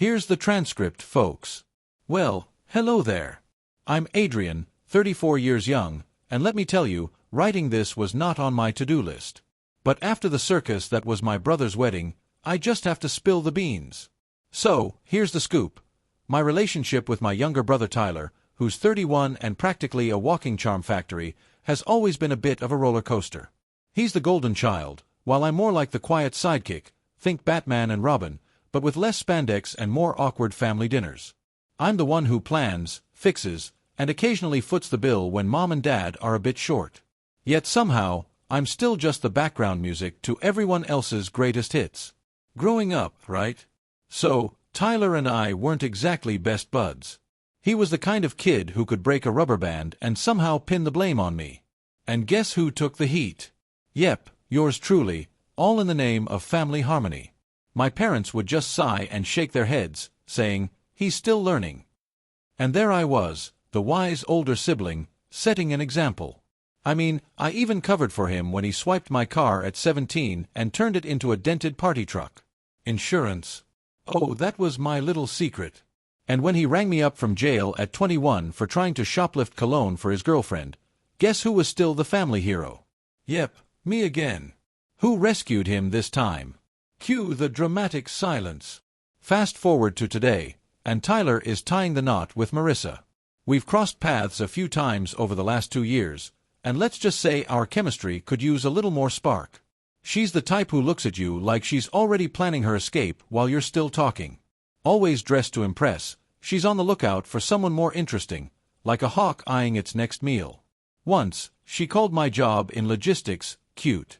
Here's the transcript, folks. Well, hello there. I'm Adrian, 34 years young, and let me tell you, writing this was not on my to-do list. But after the circus that was my brother's wedding, I just have to spill the beans. So, here's the scoop. My relationship with my younger brother Tyler, who's 31 and practically a walking charm factory, has always been a bit of a roller coaster. He's the golden child, while I'm more like the quiet sidekick, think Batman and Robin, but with less spandex and more awkward family dinners. I'm the one who plans, fixes, and occasionally foots the bill when mom and dad are a bit short. Yet somehow, I'm still just the background music to everyone else's greatest hits. Growing up, right? So, Tyler and I weren't exactly best buds. He was the kind of kid who could break a rubber band and somehow pin the blame on me. And guess who took the heat? Yep, yours truly, all in the name of family harmony. My parents would just sigh and shake their heads, saying, "He's still learning." And there I was, the wise older sibling, setting an example. I mean, I even covered for him when he swiped my car at 17 and turned it into a dented party truck. Insurance. Oh, that was my little secret. And when he rang me up from jail at 21 for trying to shoplift cologne for his girlfriend, guess who was still the family hero? Yep, me again. Who rescued him this time? Cue the dramatic silence. Fast forward to today, and Tyler is tying the knot with Marissa. We've crossed paths a few times over the last 2 years, and let's just say our chemistry could use a little more spark. She's the type who looks at you like she's already planning her escape while you're still talking. Always dressed to impress, she's on the lookout for someone more interesting, like a hawk eyeing its next meal. Once, she called my job in logistics cute.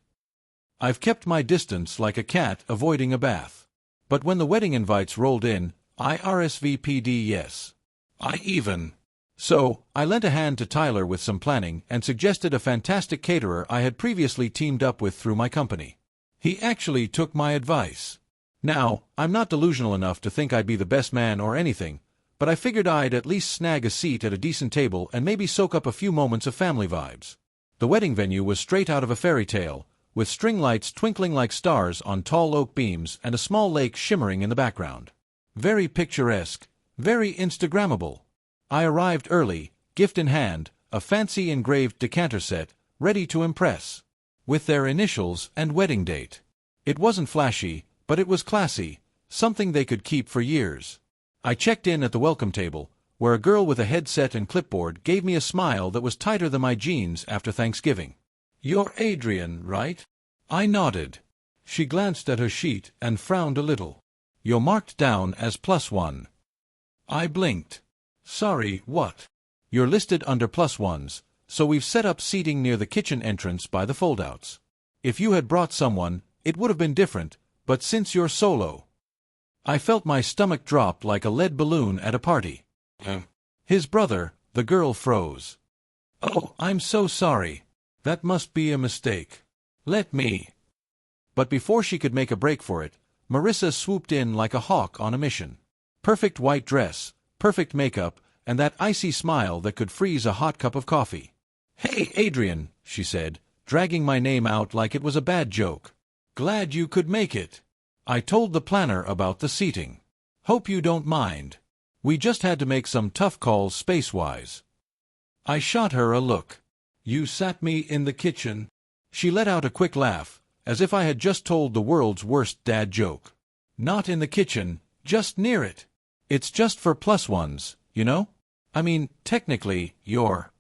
I've kept my distance like a cat avoiding a bath. But when the wedding invites rolled in, I RSVP'd yes. So, I lent a hand to Tyler with some planning and suggested a fantastic caterer I had previously teamed up with through my company. He actually took my advice. Now, I'm not delusional enough to think I'd be the best man or anything, but I figured I'd at least snag a seat at a decent table and maybe soak up a few moments of family vibes. The wedding venue was straight out of a fairy tale, with string lights twinkling like stars on tall oak beams and a small lake shimmering in the background. Very picturesque, very Instagrammable. I arrived early, gift in hand, a fancy engraved decanter set, ready to impress. With their initials and wedding date. It wasn't flashy, but it was classy, something they could keep for years. I checked in at the welcome table, where a girl with a headset and clipboard gave me a smile that was tighter than my jeans after Thanksgiving. "You're Adrian, right?" I nodded. She glanced at her sheet and frowned a little. "You're marked down as +1. I blinked. "Sorry, what?" "You're listed under +1s, so we've set up seating near the kitchen entrance by the foldouts. If you had brought someone, it would have been different, but since you're solo..." I felt my stomach drop like a lead balloon at a party. His brother, the girl froze. "Oh, I'm so sorry. That must be a mistake. Let me..." But before she could make a break for it, Marissa swooped in like a hawk on a mission. Perfect white dress, perfect makeup, and that icy smile that could freeze a hot cup of coffee. "Hey, Adrian," she said, dragging my name out like it was a bad joke. "Glad you could make it. I told the planner about the seating. Hope you don't mind. We just had to make some tough calls space-wise." I shot her a look. "You sat me in the kitchen?" She let out a quick laugh, as if I had just told the world's worst dad joke. "Not in the kitchen, just near it. It's just for +1s, you know? I mean, technically, you're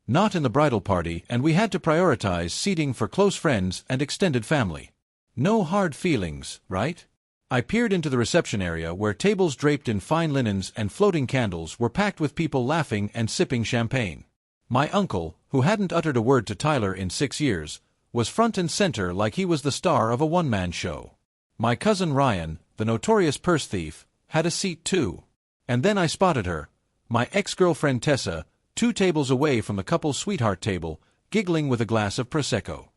not in the bridal party, and we had to prioritize seating for close friends and extended family. No hard feelings, right?" I peered into the reception area where tables draped in fine linens and floating candles were packed with people laughing and sipping champagne. My uncle, who hadn't uttered a word to Tyler in 6 years, was front and center like he was the star of a one-man show. My cousin Ryan, the notorious purse thief, had a seat too. And then I spotted her, my ex-girlfriend Tessa, 2 tables away from the couple's sweetheart table, giggling with a glass of Prosecco.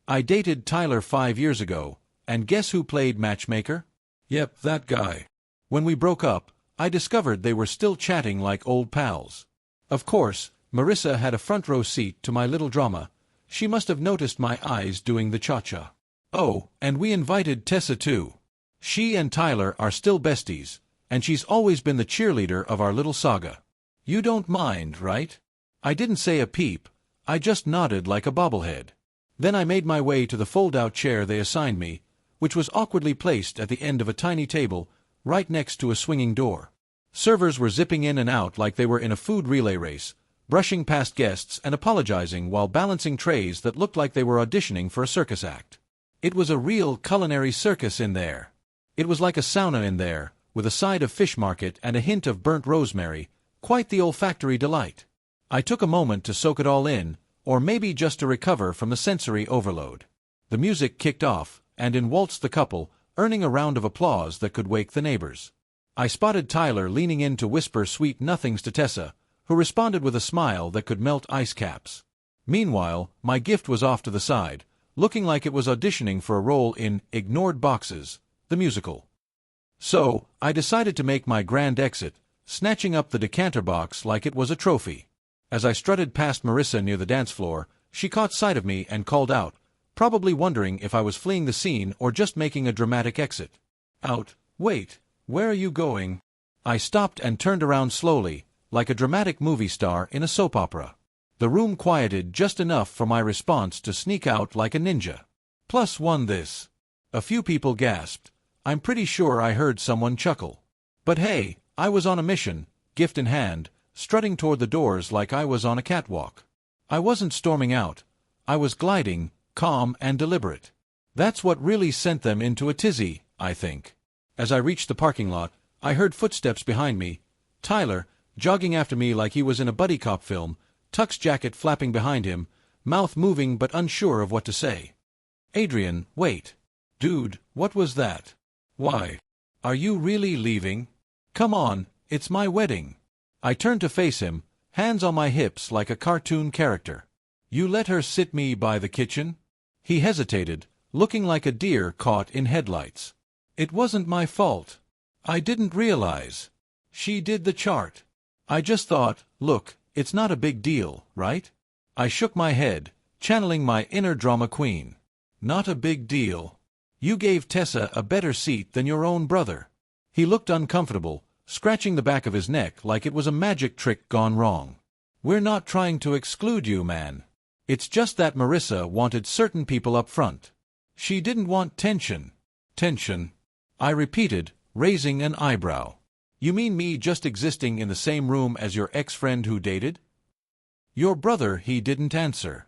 I dated Tyler 5 years ago, and guess who played matchmaker? Yep, that guy. When we broke up, I discovered they were still chatting like old pals. Of course, Marissa had a front-row seat to my little drama. She must have noticed my eyes doing the cha-cha. Oh, and we invited Tessa too. She and Tyler are still besties, and she's always been the cheerleader of our little saga. You don't mind, right? I didn't say a peep, I just nodded like a bobblehead. Then I made my way to the fold-out chair they assigned me, which was awkwardly placed at the end of a tiny table, right next to a swinging door. Servers were zipping in and out like they were in a food relay race, brushing past guests and apologizing while balancing trays that looked like they were auditioning for a circus act. It was a real culinary circus in there. It was like a sauna in there, with a side of fish market and a hint of burnt rosemary, quite the olfactory delight. I took a moment to soak it all in, or maybe just to recover from the sensory overload. The music kicked off, and in waltzed the couple, earning a round of applause that could wake the neighbors. I spotted Tyler leaning in to whisper sweet nothings to Tessa, who responded with a smile that could melt ice caps. Meanwhile, my gift was off to the side, looking like it was auditioning for a role in Ignored Boxes, the musical. So, I decided to make my grand exit, snatching up the decanter box like it was a trophy. As I strutted past Marissa near the dance floor, she caught sight of me and called out, probably wondering if I was fleeing the scene or just making a dramatic exit. Out. Wait, where are you going? I stopped and turned around slowly, like a dramatic movie star in a soap opera. The room quieted just enough for my response to sneak out like a ninja. +1 this. A few people gasped. I'm pretty sure I heard someone chuckle. But hey, I was on a mission, gift in hand, strutting toward the doors like I was on a catwalk. I wasn't storming out. I was gliding, calm and deliberate. That's what really sent them into a tizzy, I think. As I reached the parking lot, I heard footsteps behind me. Tyler, jogging after me like he was in a buddy cop film, Tuck's jacket flapping behind him, mouth moving but unsure of what to say. Adrian, wait. Dude, what was that? Why? Are you really leaving? Come on, it's my wedding. I turned to face him, hands on my hips like a cartoon character. You let her sit me by the kitchen? He hesitated, looking like a deer caught in headlights. It wasn't my fault. I didn't realize. She did the chart. I just thought, look, it's not a big deal, right? I shook my head, channeling my inner drama queen. Not a big deal. You gave Tessa a better seat than your own brother. He looked uncomfortable, scratching the back of his neck like it was a magic trick gone wrong. We're not trying to exclude you, man. It's just that Marissa wanted certain people up front. She didn't want tension. Tension? I repeated, raising an eyebrow. You mean me just existing in the same room as your ex-friend who dated? Your brother, he didn't answer.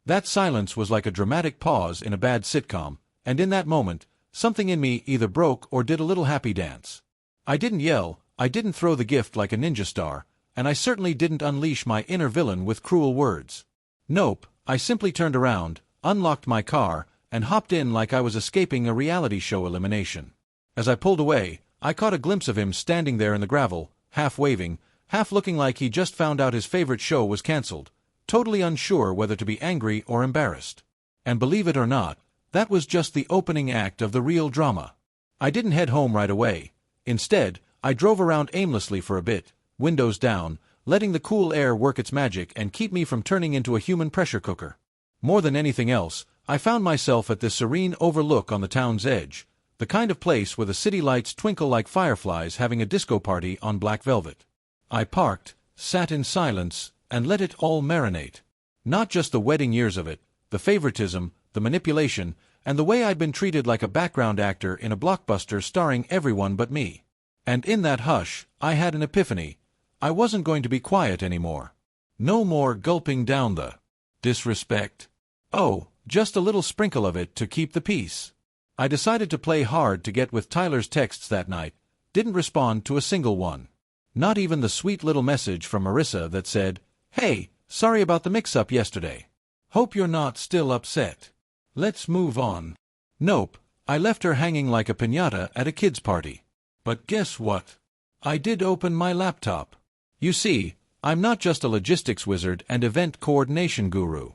That silence was like a dramatic pause in a bad sitcom, and in that moment, something in me either broke or did a little happy dance. I didn't yell, I didn't throw the gift like a ninja star, and I certainly didn't unleash my inner villain with cruel words. Nope, I simply turned around, unlocked my car, and hopped in like I was escaping a reality show elimination. As I pulled away, I caught a glimpse of him standing there in the gravel, half waving, half looking like he just found out his favorite show was cancelled, totally unsure whether to be angry or embarrassed. And believe it or not, that was just the opening act of the real drama. I didn't head home right away. Instead, I drove around aimlessly for a bit, windows down, letting the cool air work its magic and keep me from turning into a human pressure cooker. More than anything else, I found myself at this serene overlook on the town's edge, the kind of place where the city lights twinkle like fireflies having a disco party on black velvet. I parked, sat in silence, and let it all marinate. Not just the wedding years of it, the favoritism, the manipulation, and the way I'd been treated like a background actor in a blockbuster starring everyone but me. And in that hush, I had an epiphany. I wasn't going to be quiet anymore. No more gulping down the disrespect. Oh, just a little sprinkle of it to keep the peace. I decided to play hard to get with Tyler's texts that night, didn't respond to a single one. Not even the sweet little message from Marissa that said, "Hey, sorry about the mix-up yesterday. Hope you're not still upset. Let's move on." Nope, I left her hanging like a piñata at a kid's party. But guess what? I did open my laptop. You see, I'm not just a logistics wizard and event coordination guru.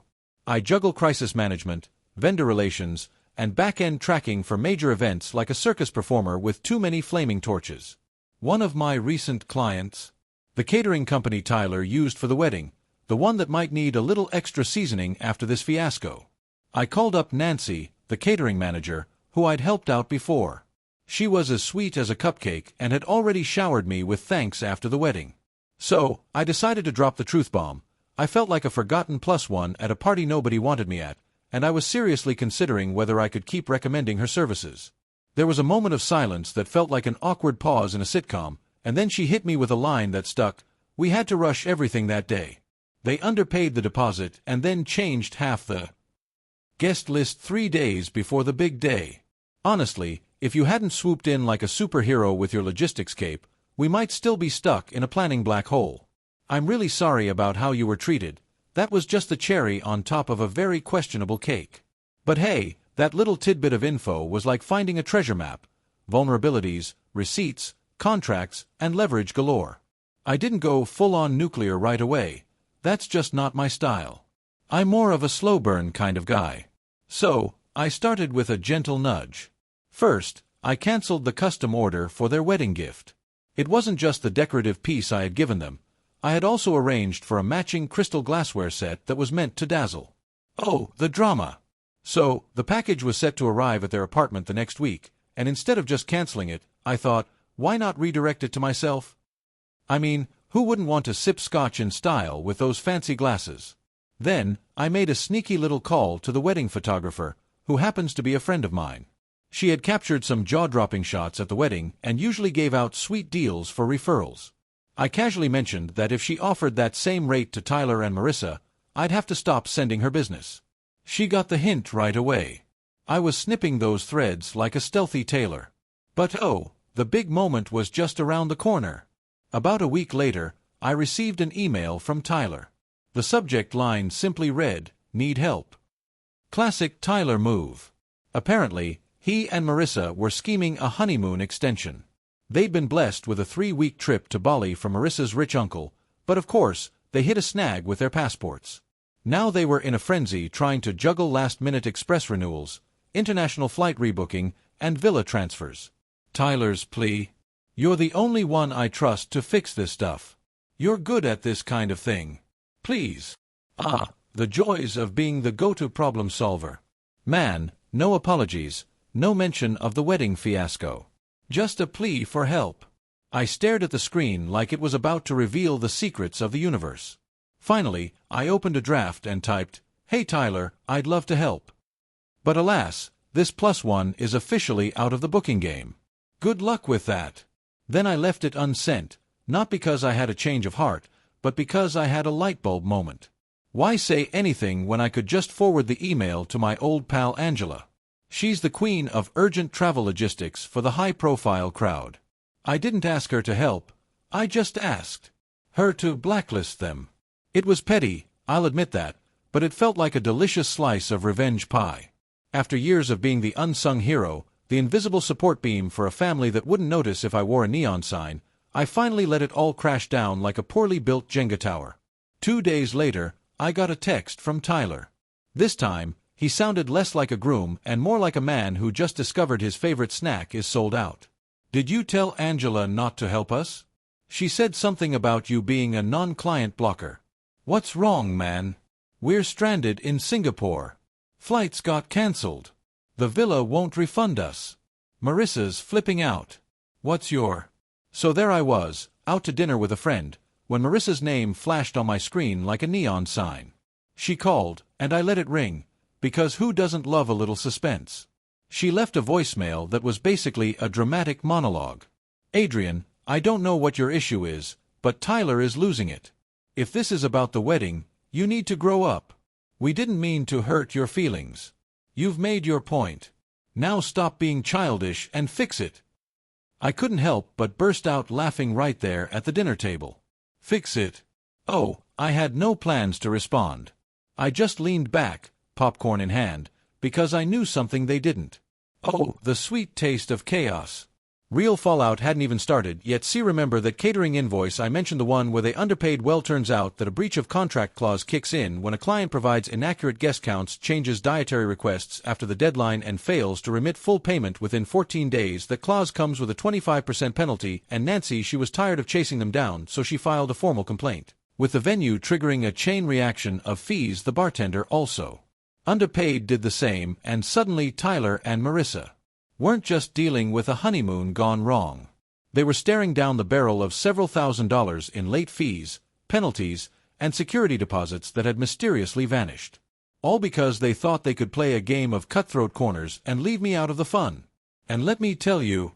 I juggle crisis management, vendor relations, and back-end tracking for major events like a circus performer with too many flaming torches. One of my recent clients, the catering company Tyler used for the wedding, the one that might need a little extra seasoning after this fiasco. I called up Nancy, the catering manager, who I'd helped out before. She was as sweet as a cupcake and had already showered me with thanks after the wedding. So, I decided to drop the truth bomb. I felt like a forgotten plus one at a party nobody wanted me at, and I was seriously considering whether I could keep recommending her services. There was a moment of silence that felt like an awkward pause in a sitcom, and then she hit me with a line that stuck. We had to rush everything that day. They underpaid the deposit and then changed half the guest list 3 days before the big day. Honestly, if you hadn't swooped in like a superhero with your logistics cape, we might still be stuck in a planning black hole. I'm really sorry about how you were treated. That was just the cherry on top of a very questionable cake. But hey, that little tidbit of info was like finding a treasure map. Vulnerabilities, receipts, contracts, and leverage galore. I didn't go full-on nuclear right away. That's just not my style. I'm more of a slow burn kind of guy. So, I started with a gentle nudge. First, I canceled the custom order for their wedding gift. It wasn't just the decorative piece I had given them. I had also arranged for a matching crystal glassware set that was meant to dazzle. Oh, the drama! So, the package was set to arrive at their apartment the next week, and instead of just canceling it, I thought, why not redirect it to myself? I mean, who wouldn't want to sip scotch in style with those fancy glasses? Then, I made a sneaky little call to the wedding photographer, who happens to be a friend of mine. She had captured some jaw-dropping shots at the wedding and usually gave out sweet deals for referrals. I casually mentioned that if she offered that same rate to Tyler and Marissa, I'd have to stop sending her business. She got the hint right away. I was snipping those threads like a stealthy tailor. But oh, the big moment was just around the corner. About a week later, I received an email from Tyler. The subject line simply read, "Need help." Classic Tyler move. Apparently, he and Marissa were scheming a honeymoon extension. They'd been blessed with a 3-week trip to Bali from Marissa's rich uncle, but of course, they hit a snag with their passports. Now they were in a frenzy trying to juggle last-minute express renewals, international flight rebooking, and villa transfers. Tyler's plea: "You're the only one I trust to fix this stuff. You're good at this kind of thing. Please." Ah, the joys of being the go-to problem solver. Man, no apologies, no mention of the wedding fiasco. Just a plea for help. I stared at the screen like it was about to reveal the secrets of the universe. Finally, I opened a draft and typed, "Hey Tyler, I'd love to help." But alas, this +1 is officially out of the booking game. Good luck with that. Then I left it unsent, not because I had a change of heart, but because I had a light bulb moment. Why say anything when I could just forward the email to my old pal Angela? She's the queen of urgent travel logistics for the high-profile crowd. I didn't ask her to help, I just asked her to blacklist them. It was petty, I'll admit that, but it felt like a delicious slice of revenge pie. After years of being the unsung hero, the invisible support beam for a family that wouldn't notice if I wore a neon sign, I finally let it all crash down like a poorly built Jenga tower. 2 days later, I got a text from Tyler. This time, he sounded less like a groom and more like a man who just discovered his favorite snack is sold out. "Did you tell Angela not to help us? She said something about you being a non-client blocker. What's wrong, man? We're stranded in Singapore. Flights got cancelled. The villa won't refund us. Marissa's flipping out. What's your—" So there I was, out to dinner with a friend, when Marissa's name flashed on my screen like a neon sign. She called, and I let it ring, because who doesn't love a little suspense? She left a voicemail that was basically a dramatic monologue. "Adrian, I don't know what your issue is, but Tyler is losing it. If this is about the wedding, you need to grow up. We didn't mean to hurt your feelings. You've made your point. Now stop being childish and fix it." I couldn't help but burst out laughing right there at the dinner table. Fix it? Oh, I had no plans to respond. I just leaned back, popcorn in hand, because I knew something they didn't. Oh, the sweet taste of chaos. Real fallout hadn't even started, yet remember that catering invoice I mentioned, the one where they underpaid? Well, turns out that a breach of contract clause kicks in when a client provides inaccurate guest counts, changes dietary requests after the deadline, and fails to remit full payment within 14 days. That clause comes with a 25% penalty, and Nancy, she was tired of chasing them down, so she filed a formal complaint, with the venue triggering a chain reaction of fees. The bartender also underpaid did the same, and suddenly Tyler and Marissa weren't just dealing with a honeymoon gone wrong. They were staring down the barrel of several $1,000s in late fees, penalties, and security deposits that had mysteriously vanished. All because they thought they could play a game of cutthroat corners and leave me out of the fun. And let me tell you,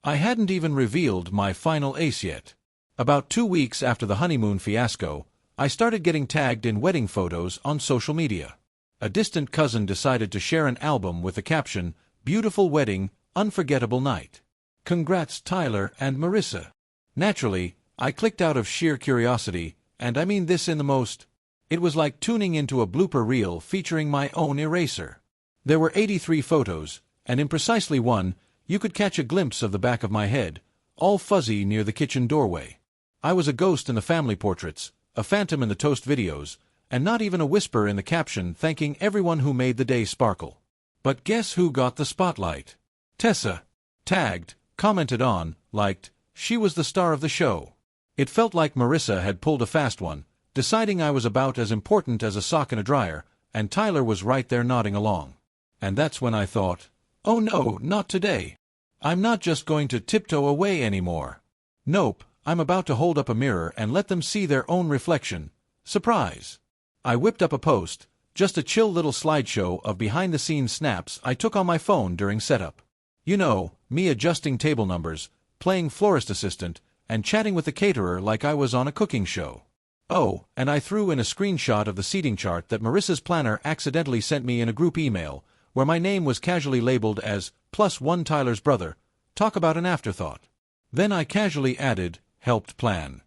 I hadn't even revealed my final ace yet. About 2 weeks after the honeymoon fiasco, I started getting tagged in wedding photos on social media. A distant cousin decided to share an album with the caption, "Beautiful wedding, unforgettable night. Congrats Tyler and Marissa." Naturally, I clicked out of sheer curiosity, and I mean this in the most. It was like tuning into a blooper reel featuring my own eraser. There were 83 photos, and in precisely one, you could catch a glimpse of the back of my head, all fuzzy near the kitchen doorway. I was a ghost in the family portraits, a phantom in the toast videos, and not even a whisper in the caption thanking everyone who made the day sparkle. But guess who got the spotlight? Tessa. Tagged, commented on, liked, she was the star of the show. It felt like Marissa had pulled a fast one, deciding I was about as important as a sock in a dryer, and Tyler was right there nodding along. And that's when I thought, oh no, not today. I'm not just going to tiptoe away anymore. Nope, I'm about to hold up a mirror and let them see their own reflection. Surprise! I whipped up a post, just a chill little slideshow of behind-the-scenes snaps I took on my phone during setup. You know, me adjusting table numbers, playing florist assistant, and chatting with the caterer like I was on a cooking show. Oh, and I threw in a screenshot of the seating chart that Marissa's planner accidentally sent me in a group email, where my name was casually labeled as +1 Tyler's brother. Talk about an afterthought. Then I casually added, helped plan.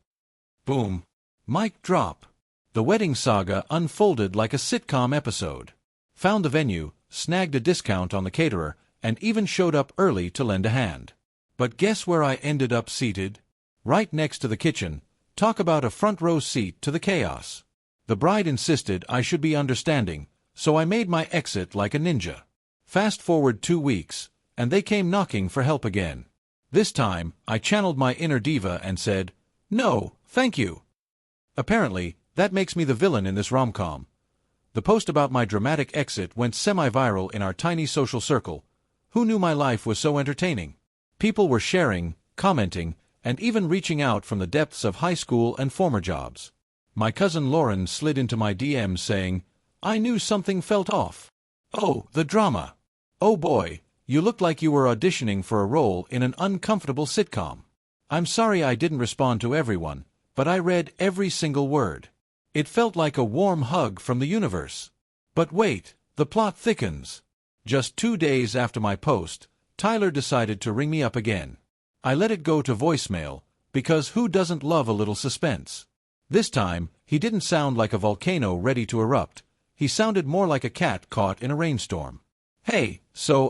Boom. Mic drop. The wedding saga unfolded like a sitcom episode. Found the venue, snagged a discount on the caterer, and even showed up early to lend a hand. But guess where I ended up seated? Right next to the kitchen. Talk about a front row seat to the chaos. The bride insisted I should be understanding, so I made my exit like a ninja. Fast forward 2 weeks, and they came knocking for help again. This time, I channeled my inner diva and said, "No, thank you." Apparently, that makes me the villain in this rom-com. The post about my dramatic exit went semi-viral in our tiny social circle. Who knew my life was so entertaining? People were sharing, commenting, and even reaching out from the depths of high school and former jobs. My cousin Lauren slid into my DMs saying, "I knew something felt off. Oh, the drama. Oh boy, you looked like you were auditioning for a role in an uncomfortable sitcom." I'm sorry I didn't respond to everyone, but I read every single word. It felt like a warm hug from the universe. But wait, the plot thickens. Just 2 days after my post, Tyler decided to ring me up again. I let it go to voicemail, because who doesn't love a little suspense? This time, he didn't sound like a volcano ready to erupt. He sounded more like a cat caught in a rainstorm. "Hey, so,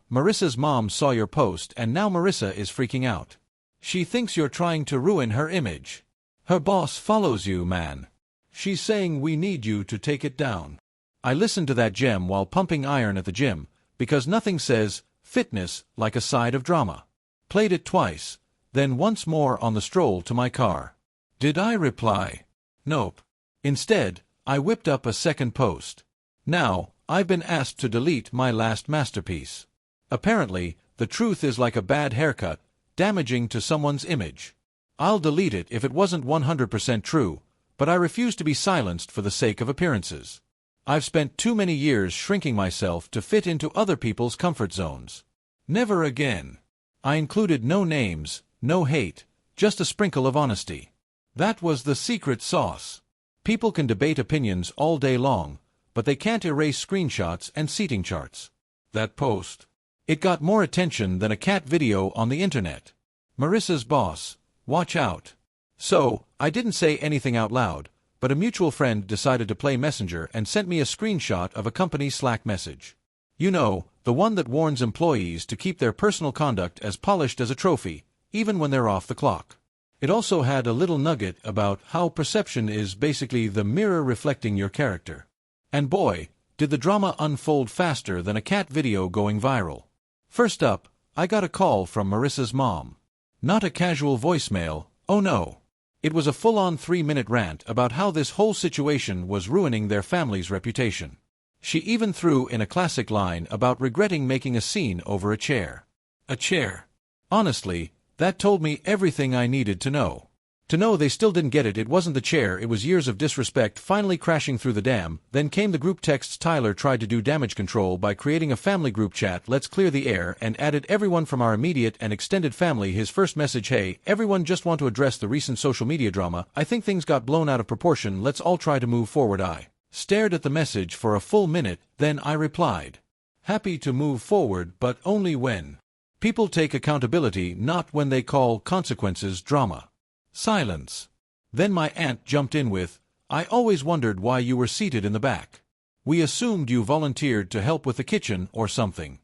Marissa's mom saw your post and now Marissa is freaking out. She thinks you're trying to ruin her image. Her boss follows you, man. She's saying we need you to take it down." I listened to that gem while pumping iron at the gym, because nothing says fitness like a side of drama. Played it twice, then once more on the stroll to my car. Did I reply? Nope. Instead, I whipped up a second post. Now, I've been asked to delete my last masterpiece. Apparently, the truth is like a bad haircut, damaging to someone's image. I'll delete it if it wasn't 100% true, but I refuse to be silenced for the sake of appearances. I've spent too many years shrinking myself to fit into other people's comfort zones. Never again. I included no names, no hate, just a sprinkle of honesty. That was the secret sauce. People can debate opinions all day long, but they can't erase screenshots and seating charts. That post. It got more attention than a cat video on the internet. Marissa's boss, watch out. So, I didn't say anything out loud, but a mutual friend decided to play messenger and sent me a screenshot of a company Slack message. You know, the one that warns employees to keep their personal conduct as polished as a trophy, even when they're off the clock. It also had a little nugget about how perception is basically the mirror reflecting your character. And boy, did the drama unfold faster than a cat video going viral. First up, I got a call from Marissa's mom. Not a casual voicemail, oh no. It was a full-on 3-minute rant about how this whole situation was ruining their family's reputation. She even threw in a classic line about regretting making a scene over a chair. A chair. Honestly, that told me everything I needed to know. To know they still didn't get it, it wasn't the chair, it was years of disrespect finally crashing through the dam. Then came the group texts. Tyler tried to do damage control by creating a family group chat, let's clear the air, and added everyone from our immediate and extended family. His first message, hey, everyone, just want to address the recent social media drama. I think things got blown out of proportion, let's all try to move forward. I stared at the message for a full minute, then I replied, happy to move forward, but only when people take accountability, not when they call consequences drama. Silence. Then my aunt jumped in with, I always wondered why you were seated in the back. We assumed you volunteered to help with the kitchen or something.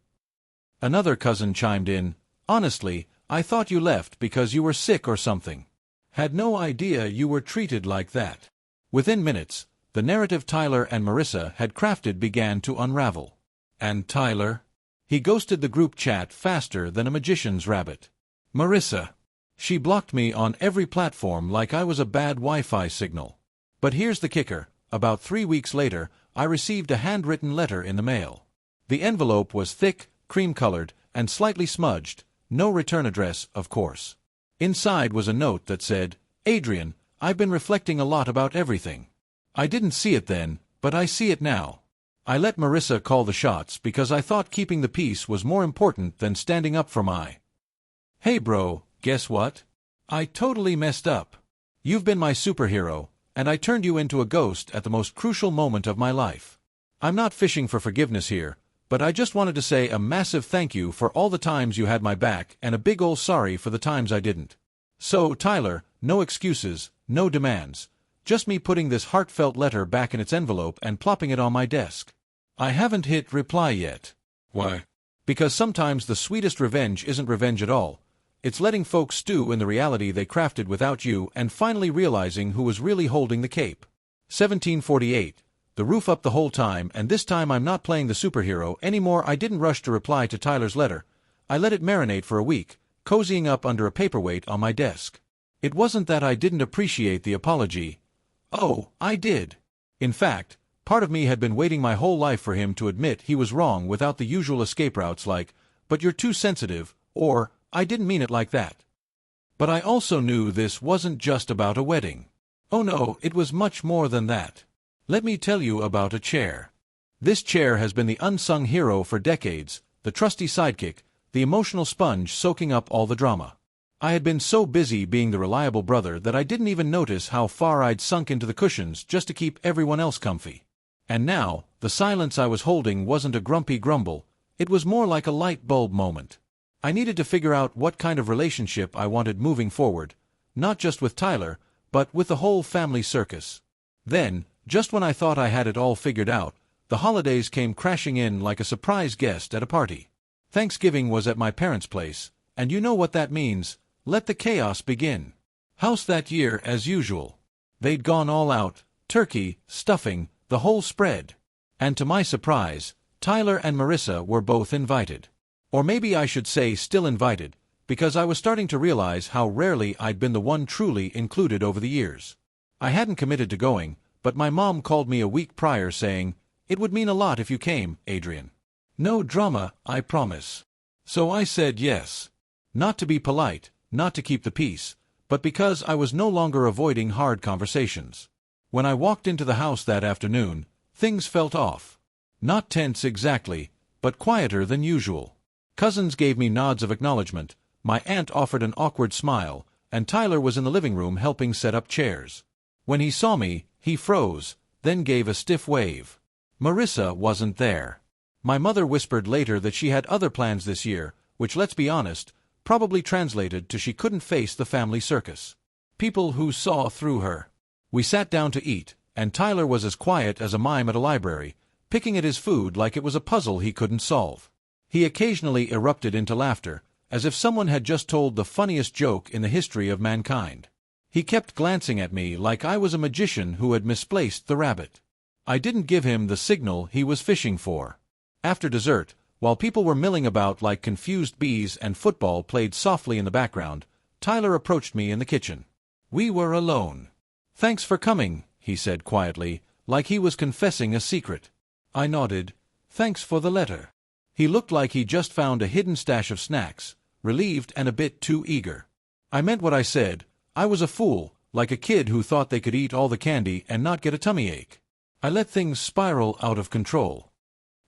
Another cousin chimed in, honestly, I thought you left because you were sick or something. Had no idea you were treated like that. Within minutes, the narrative Tyler and Marissa had crafted began to unravel. And Tyler? He ghosted the group chat faster than a magician's rabbit. Marissa. She blocked me on every platform like I was a bad Wi-Fi signal. But here's the kicker, about 3 weeks later, I received a handwritten letter in the mail. The envelope was thick, cream-colored, and slightly smudged, no return address, of course. Inside was a note that said, Adrian, I've been reflecting a lot about everything. I didn't see it then, but I see it now. I let Marissa call the shots because I thought keeping the peace was more important than standing up for my. Hey bro, guess what? I totally messed up. You've been my superhero, and I turned you into a ghost at the most crucial moment of my life. I'm not fishing for forgiveness here, but I just wanted to say a massive thank you for all the times you had my back and a big ol' sorry for the times I didn't. So, Tyler, no excuses, no demands. Just me putting this heartfelt letter back in its envelope and plopping it on my desk. I haven't hit reply yet. Why? Because sometimes the sweetest revenge isn't revenge at all. It's letting folks stew in the reality they crafted without you and finally realizing who was really holding the cape. 1748. The roof up the whole time, and this time I'm not playing the superhero anymore. I didn't rush to reply to Tyler's letter. I let it marinate for a week, cozying up under a paperweight on my desk. It wasn't that I didn't appreciate the apology. Oh, I did. In fact, part of me had been waiting my whole life for him to admit he was wrong without the usual escape routes like, but you're too sensitive, or, I didn't mean it like that. But I also knew this wasn't just about a wedding. Oh no, it was much more than that. Let me tell you about a chair. This chair has been the unsung hero for decades, the trusty sidekick, the emotional sponge soaking up all the drama. I had been so busy being the reliable brother that I didn't even notice how far I'd sunk into the cushions just to keep everyone else comfy. And now, the silence I was holding wasn't a grumpy grumble, it was more like a light bulb moment. I needed to figure out what kind of relationship I wanted moving forward, not just with Tyler, but with the whole family circus. Then, just when I thought I had it all figured out, the holidays came crashing in like a surprise guest at a party. Thanksgiving was at my parents' place, and you know what that means, let the chaos begin. House that year as usual. They'd gone all out, turkey, stuffing, the whole spread. And to my surprise, Tyler and Marissa were both invited. Or maybe I should say still invited, because I was starting to realize how rarely I'd been the one truly included over the years. I hadn't committed to going, but my mom called me a week prior saying, it would mean a lot if you came, Adrian. No drama, I promise. So I said yes. Not to be polite, not to keep the peace, but because I was no longer avoiding hard conversations. When I walked into the house that afternoon, things felt off. Not tense exactly, but quieter than usual. Cousins gave me nods of acknowledgement, my aunt offered an awkward smile, and Tyler was in the living room helping set up chairs. When he saw me, he froze, then gave a stiff wave. Marissa wasn't there. My mother whispered later that she had other plans this year, which, let's be honest, probably translated to she couldn't face the family circus. People who saw through her. We sat down to eat, and Tyler was as quiet as a mime at a library, picking at his food like it was a puzzle he couldn't solve. He occasionally erupted into laughter, as if someone had just told the funniest joke in the history of mankind. He kept glancing at me like I was a magician who had misplaced the rabbit. I didn't give him the signal he was fishing for. After dessert, while people were milling about like confused bees and football played softly in the background, Tyler approached me in the kitchen. We were alone. Thanks for coming, he said quietly, like he was confessing a secret. I nodded. Thanks for the letter. He looked like he just found a hidden stash of snacks, relieved and a bit too eager. I meant what I said. I was a fool, like a kid who thought they could eat all the candy and not get a tummy ache. I let things spiral out of control.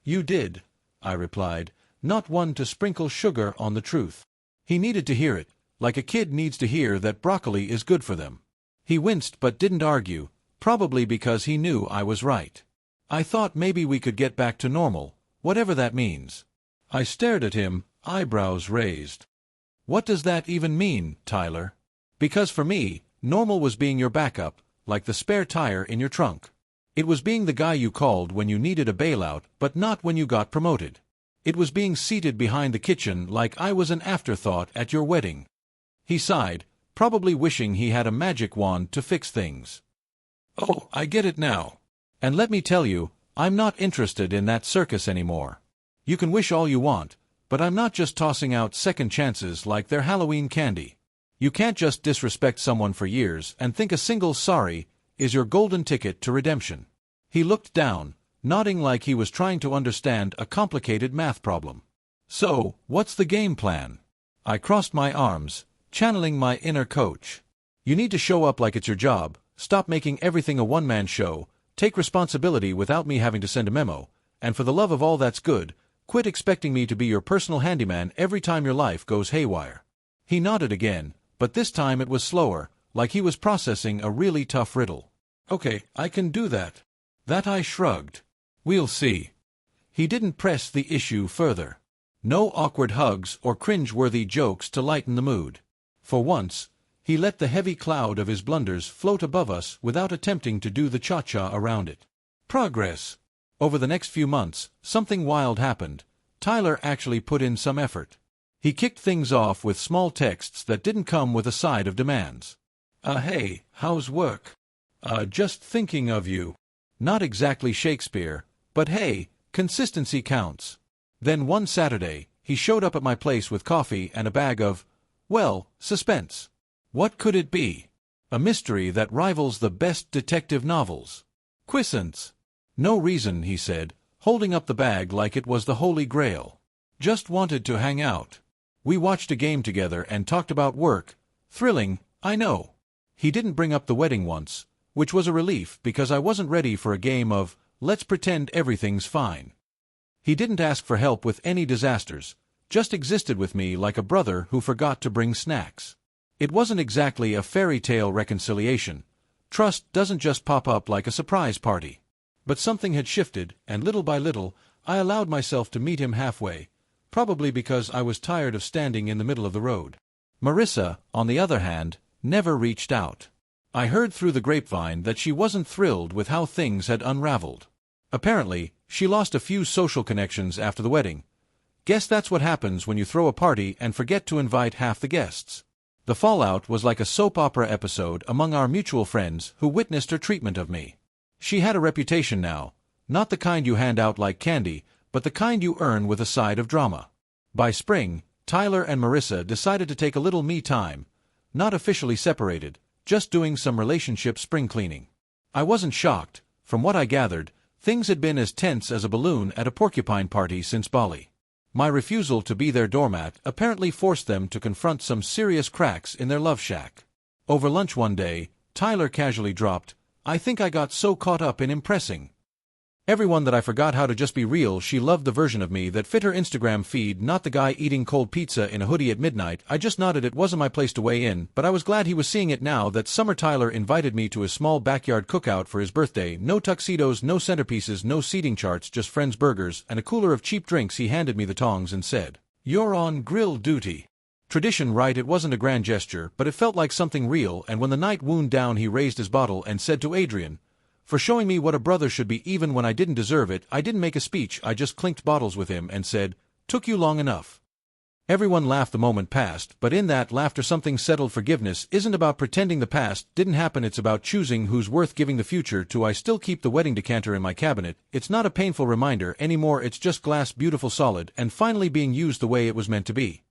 You did, I replied, not one to sprinkle sugar on the truth. He needed to hear it, like a kid needs to hear that broccoli is good for them. He winced but didn't argue, probably because he knew I was right. I thought maybe we could get back to normal, whatever that means. I stared at him, eyebrows raised. What does that even mean, Tyler? Because for me, normal was being your backup, like the spare tire in your trunk. It was being the guy you called when you needed a bailout, but not when you got promoted. It was being seated behind the kitchen like I was an afterthought at your wedding. He sighed, probably wishing he had a magic wand to fix things. Oh, I get it now. And let me tell you, I'm not interested in that circus anymore. You can wish all you want, but I'm not just tossing out second chances like they're Halloween candy. You can't just disrespect someone for years and think a single sorry is your golden ticket to redemption. He looked down, nodding like he was trying to understand a complicated math problem. So, what's the game plan? I crossed my arms, channeling my inner coach. You need to show up like it's your job, stop making everything a one-man show, take responsibility without me having to send a memo, and for the love of all that's good, quit expecting me to be your personal handyman every time your life goes haywire. He nodded again, but this time it was slower, like he was processing a really tough riddle. Okay, I can do that. That I shrugged. We'll see. He didn't press the issue further. No awkward hugs or cringe-worthy jokes to lighten the mood. For once, he let the heavy cloud of his blunders float above us without attempting to do the cha-cha around it. Progress. Over the next few months, something wild happened. Tyler actually put in some effort. He kicked things off with small texts that didn't come with a side of demands. Hey, how's work? Just thinking of you. Not exactly Shakespeare, but hey, consistency counts. Then one Saturday, he showed up at my place with coffee and a bag of, well, suspense. What could it be? A mystery that rivals the best detective novels. Quiescence. No reason, he said, holding up the bag like it was the Holy Grail. Just wanted to hang out. We watched a game together and talked about work. Thrilling, I know. He didn't bring up the wedding once, which was a relief because I wasn't ready for a game of, let's pretend everything's fine. He didn't ask for help with any disasters, just existed with me like a brother who forgot to bring snacks. It wasn't exactly a fairy tale reconciliation. Trust doesn't just pop up like a surprise party. But something had shifted, and little by little, I allowed myself to meet him halfway, probably because I was tired of standing in the middle of the road. Marissa, on the other hand, never reached out. I heard through the grapevine that she wasn't thrilled with how things had unraveled. Apparently, she lost a few social connections after the wedding. Guess that's what happens when you throw a party and forget to invite half the guests. The fallout was like a soap opera episode among our mutual friends who witnessed her treatment of me. She had a reputation now, not the kind you hand out like candy, but the kind you earn with a side of drama. By spring, Tyler and Marissa decided to take a little me time, not officially separated, just doing some relationship spring cleaning. I wasn't shocked. From what I gathered, things had been as tense as a balloon at a porcupine party since Bali. My refusal to be their doormat apparently forced them to confront some serious cracks in their love shack. Over lunch one day, Tyler casually dropped, "I think I got so caught up in impressing everyone that I forgot how to just be real." She loved the version of me that fit her Instagram feed, not the guy eating cold pizza in a hoodie at midnight. I just nodded. It wasn't my place to weigh in, but I was glad he was seeing it now that summer. Tyler invited me to his small backyard cookout for his birthday. No tuxedos, no centerpieces, no seating charts, just friends, burgers, and a cooler of cheap drinks. He handed me the tongs and said, "You're on grill duty." Tradition, right? It wasn't a grand gesture, but it felt like something real, and when the night wound down he raised his bottle and said to Adrian, for showing me what a brother should be even when I didn't deserve it. I didn't make a speech, I just clinked bottles with him and said, "Took you long enough." Everyone laughed. The moment passed, but in that laughter something settled. Forgiveness isn't about pretending the past didn't happen, it's about choosing who's worth giving the future to. I still keep the wedding decanter in my cabinet. It's not a painful reminder anymore, it's just glass, beautiful, solid, and finally being used the way it was meant to be.